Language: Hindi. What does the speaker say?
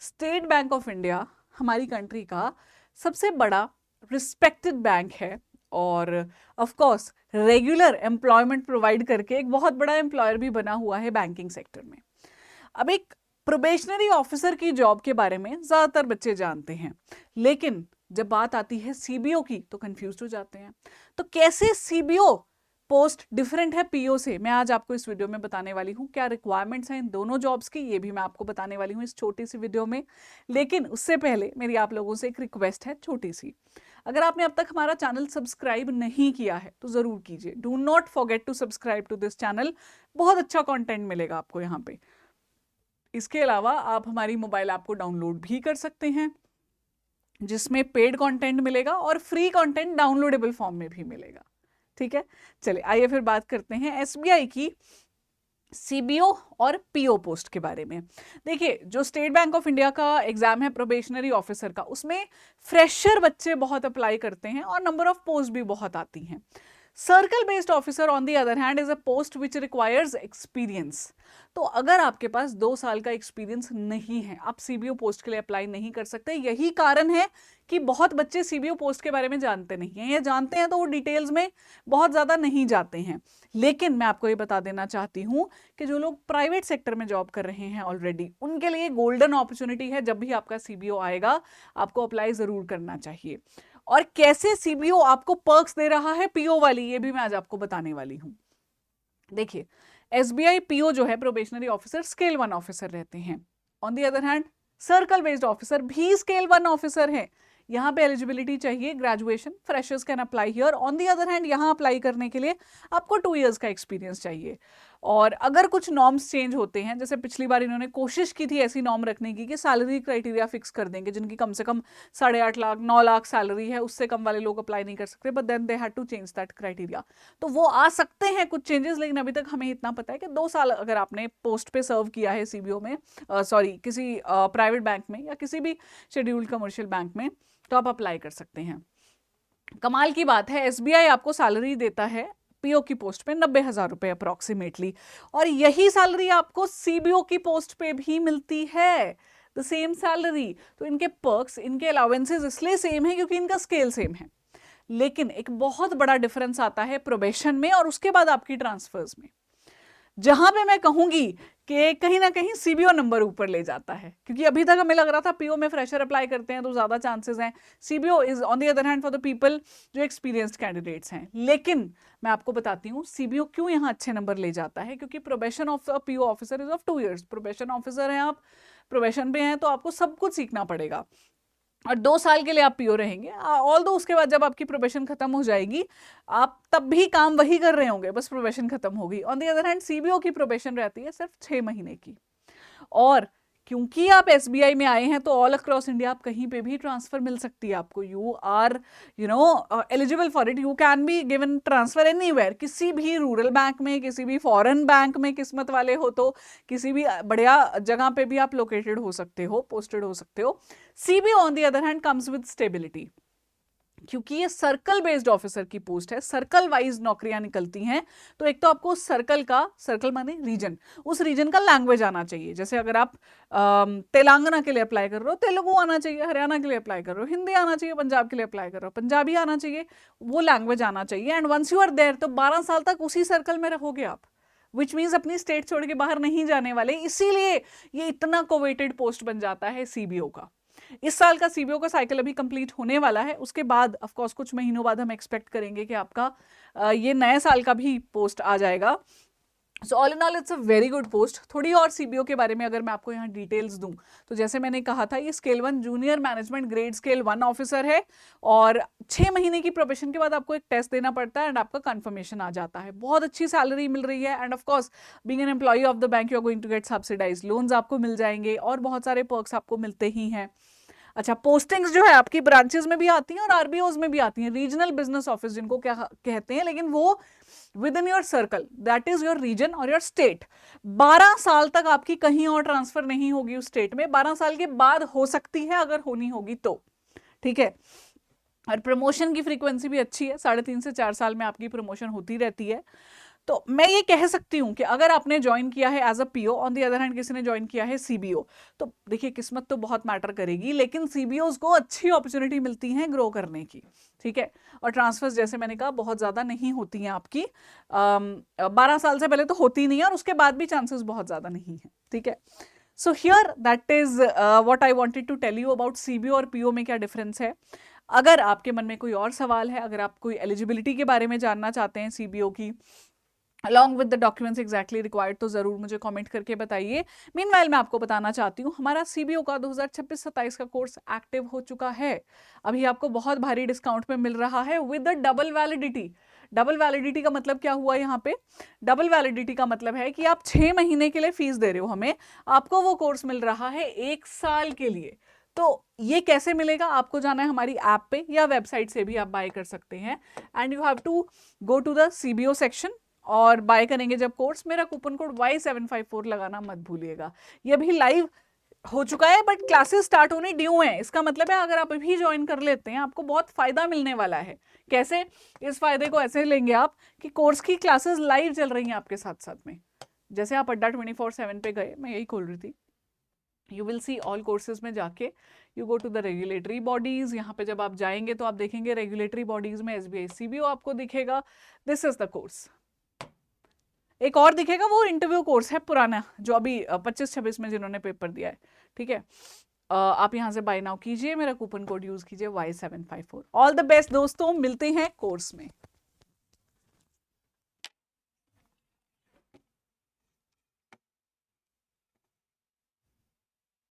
स्टेट बैंक ऑफ इंडिया हमारी कंट्री का सबसे बड़ा रिस्पेक्टेड बैंक है और of course regular employment provide करके एक बहुत बड़ा एम्प्लॉयर भी बना हुआ है बैंकिंग सेक्टर में। अब एक प्रोबेशनरी ऑफिसर की जॉब के बारे में ज्यादातर बच्चे जानते हैं, लेकिन जब बात आती है सीबीओ की तो कंफ्यूज हो जाते हैं। तो कैसे सीबीओ पोस्ट डिफरेंट है पीओ से, मैं आज आपको इस वीडियो में बताने वाली हूँ। क्या रिक्वायरमेंट्स हैं इन दोनों जॉब्स की, ये भी मैं आपको बताने वाली हूँ इस छोटी सी वीडियो में। लेकिन उससे पहले मेरी आप लोगों से एक रिक्वेस्ट है छोटी सी। अगर आपने अब तक हमारा चैनल सब्सक्राइब नहीं किया है तो जरूर कीजिए। Do not forget to subscribe to this channel, बहुत अच्छा कंटेंट मिलेगा आपको यहाँ पे। इसके अलावा आप हमारी मोबाइल ऐप को डाउनलोड भी कर सकते हैं, जिसमें पेड कंटेंट मिलेगा और फ्री कंटेंट डाउनलोडेबल फॉर्म में भी मिलेगा। ठीक है, चलिए आइए फिर बात करते हैं एसबीआई की सीबीओ और पीओ पोस्ट के बारे में। देखिए, जो स्टेट बैंक ऑफ इंडिया का एग्जाम है प्रोबेशनरी ऑफिसर का, उसमें फ्रेशर बच्चे बहुत अप्लाई करते हैं और नंबर ऑफ पोस्ट भी बहुत आती हैं। Circle based officer on the other hand is a post which requires experience. तो अगर आपके पास 2 साल का एक्सपीरियंस नहीं है, आप सीबीओ पोस्ट के लिए अप्लाई नहीं कर सकते। यही कारण है कि बहुत बच्चे सीबीओ पोस्ट के बारे में जानते नहीं हैं, या जानते हैं तो वो डिटेल्स में बहुत ज्यादा नहीं जाते हैं। लेकिन मैं आपको ये बता देना चाहती हूं कि जो लोग प्राइवेट सेक्टर में जॉब कर रहे हैं ऑलरेडी, उनके लिए गोल्डन अपॉर्चुनिटी है। जब भी आपका सीबीओ आएगा आपको अप्लाई जरूर करना चाहिए। और कैसे सीबीओ आपको पर्क्स दे रहा है पीओ वाली, ये भी मैं आज आपको बताने वाली हूं। देखिए, एसबीआई पीओ जो है प्रोबेशनरी ऑफिसर स्केल 1 ऑफिसर रहते हैं। On the other hand circle based officer भी स्केल 1 ऑफिसर है। यहां पे एलिजिबिलिटी चाहिए graduation, freshers can apply here. On the other hand यहां अप्लाई करने के लिए आपको 2 इयर्स का एक्सपीरियंस चाहिए। और अगर कुछ नॉर्म्स चेंज होते हैं, जैसे पिछली बार इन्होंने कोशिश की थी ऐसी नॉर्म रखने की कि सैलरी क्राइटेरिया फिक्स कर देंगे, जिनकी कम से कम 8.5 लाख 9 लाख सैलरी है, उससे कम वाले लोग अप्लाई नहीं कर सकते, but then they had to change that criteria. तो वो आ सकते हैं कुछ चेंजेस, लेकिन अभी तक हमें इतना पता है कि 2 साल अगर आपने पोस्ट पे सर्व किया है सीबीओ में, सॉरी किसी प्राइवेट बैंक में या किसी भी शेड्यूल्ड कमर्शियल बैंक में, तो आप अप्लाई कर सकते हैं। कमाल की बात है, एसबीआई आपको सैलरी देता है पीओ की पोस्ट पे 90,000 रुपए अप्रोक्सीमेटली, और यही सैलरी आपको सीबीओ की पोस्ट पे भी मिलती है, द सेम सैलरी। तो इनके पर्क्स, इनके अलाउंसेस इसलिए सेम है क्योंकि इनका स्केल सेम है। लेकिन एक बहुत बड़ा डिफरेंस आता है प्रोबेशन में और उसके बाद आपकी ट्रांसफर्स में, जहां पे मैं कहूंगी कि कहीं ना कहीं सीबीओ नंबर ऊपर ले जाता है। क्योंकि अभी तक हमें लग रहा था पीओ में फ्रेशर अप्लाई करते हैं तो ज्यादा चांसेस हैं, CBO is on the other hand for the people जो एक्सपीरियंस्ड कैंडिडेट्स हैं। लेकिन मैं आपको बताती हूँ सीबीओ क्यों यहाँ अच्छे नंबर ले जाता है, क्योंकि probation of a PO officer is of 2 years. Probation officer हैं आप, प्रोबेशन पे हैं, तो आपको सब कुछ सीखना पड़ेगा और 2 साल के लिए आप पीओ रहेंगे। ऑल दो उसके बाद जब आपकी प्रोबेशन खत्म हो जाएगी, आप तब भी काम वही कर रहे होंगे, बस प्रोबेशन खत्म होगी। On the other hand CBO की प्रोबेशन रहती है सिर्फ 6 महीने की। और क्योंकि आप एसबीआई में आए हैं तो ऑल अक्रॉस इंडिया आप कहीं पे भी ट्रांसफर मिल सकती है आपको। You are eligible for it, you can be given transfer anywhere. किसी भी रूरल बैंक में, किसी भी फॉरेन बैंक में किस्मत वाले हो तो किसी भी बढ़िया जगह पे भी आप लोकेटेड हो सकते हो, पोस्टेड हो सकते हो। CBO on the other hand comes with stability, क्योंकि ये सर्कल बेस्ड ऑफिसर की पोस्ट है, सर्कल वाइज नौकरियां निकलती हैं। तो एक तो आपको सर्कल का, सर्कल माने रीजन, उस रीजन का लैंग्वेज आना चाहिए। जैसे अगर आप तेलंगाना के लिए अप्लाई कर रहे हो, तेलुगु आना चाहिए। हरियाणा के लिए अप्लाई कर रहे हो, हिंदी आना चाहिए। पंजाब के लिए अप्लाई कर रहे हो, पंजाबी आना चाहिए। वो लैंग्वेज आना चाहिए। And once you are there, तो 12 साल तक उसी सर्कल में रहोगे आप, विच मीन्स अपनी स्टेट छोड़ के बाहर नहीं जाने वाले। इसीलिए ये इतना कोवेटेड पोस्ट बन जाता है सीबीओ का। इस साल का सीबीओ का साइकिल अभी कंप्लीट होने वाला है, उसके बाद ऑफ कोर्स कुछ महीनों बाद हम एक्सपेक्ट करेंगे कि आपका ये नए साल का भी पोस्ट आ जाएगा। So all in all it's a very good post. थोड़ी और सीबीओ के बारे में अगर मैं आपको यहाँ डिटेल्स दूं, तो जैसे मैंने कहा था ये scale 1 junior management grade scale 1 officer है, और 6 महीने की प्रोबेशन के बाद आपको एक टेस्ट देना पड़ता है एंड आपका कंफर्मेशन आ जाता है। बहुत अच्छी सैलरी मिल रही है and of course being an employee of the bank you are going to get subsidised loans आपको मिल जाएंगे और बहुत सारे पर्क्स आपको मिलते ही हैं। अच्छा, पोस्टिंग्स जो है आपकी ब्रांचेस में भी आती हैं और आरबीओज में भी आती हैं, रीजनल बिजनेस ऑफिस जिनको क्या कहते हैं, लेकिन वो within your circle, that is your region और योर स्टेट। 12 साल तक आपकी कहीं और ट्रांसफर नहीं होगी उस स्टेट में, 12 साल के बाद हो सकती है अगर होनी होगी तो। ठीक है, और प्रमोशन की फ्रीक्वेंसी भी अच्छी है, 3.5 से 4 साल में आपकी प्रमोशन होती रहती है। तो मैं ये कह सकती हूँ कि अगर आपने ज्वाइन किया है as a PO, on the other hand किसी ने ज्वाइन किया है सीबीओ, तो देखिए किस्मत तो बहुत मैटर करेगी, लेकिन सीबीओज को अच्छी अपॉर्चुनिटी मिलती है ग्रो करने की, ठीक है। और ट्रांसफर्स जैसे मैंने कहा बहुत ज़्यादा नहीं होती हैं आपकी, 12 साल से पहले तो होती नहीं है, और उसके बाद भी चांसेस बहुत ज़्यादा नहीं है, ठीक है। So here that is what I wanted to tell you about CBO और पीओ में क्या डिफरेंस है। अगर आपके मन में कोई और सवाल है, अगर आप कोई एलिजिबिलिटी के बारे में जानना चाहते हैं सीबीओ की along with the documents exactly required, तो जरूर मुझे कमेंट करके बताइए। मीनवाइल मैं आपको बताना चाहती हूँ हमारा सीबीओ का 2026-27 का कोर्स एक्टिव हो चुका है। अभी आपको बहुत भारी डिस्काउंट में मिल रहा है with the double validity. Double validity का मतलब क्या हुआ यहाँ पे? डबल वैलिडिटी का मतलब है कि आप 6 महीने के लिए फीस दे रहे हो हमें, आपको वो कोर्स मिल रहा है 1 साल के लिए। तो ये कैसे मिलेगा? आपको जाना है हमारी ऐप पे या वेबसाइट से भी आप बाय कर सकते हैं, and you have to go to the CBO section, और बाय करेंगे जब कोर्स, मेरा कूपन कोड Y754 लगाना मत भूलिएगा। ये भी लाइव हो चुका है, बट क्लासेस स्टार्ट होने ड्यू हैं। इसका मतलब है अगर आप अभी ज्वाइन कर लेते हैं आपको बहुत फायदा मिलने वाला है। कैसे? इस फायदे को ऐसे लेंगे आप कि कोर्स की क्लासेस लाइव चल रही हैं आपके साथ साथ में। जैसे आप अड्डा 24/7 पे गए, मैं यही खोल रही थी, you will see all courses में जाके you go to the regulatory bodies. यहाँ पे जब आप जाएंगे तो आप देखेंगे रेगुलेटरी बॉडीज में SBI CBO आपको दिखेगा, दिस इज द कोर्स। एक और दिखेगा, वो इंटरव्यू कोर्स है पुराना, जो अभी 25-26 में जिन्होंने पेपर दिया है, ठीक है। आप यहाँ से बाय नाउ कीजिए, मेरा कूपन कोड यूज कीजिए Y754। ऑल द बेस्ट दोस्तों, मिलते हैं कोर्स में।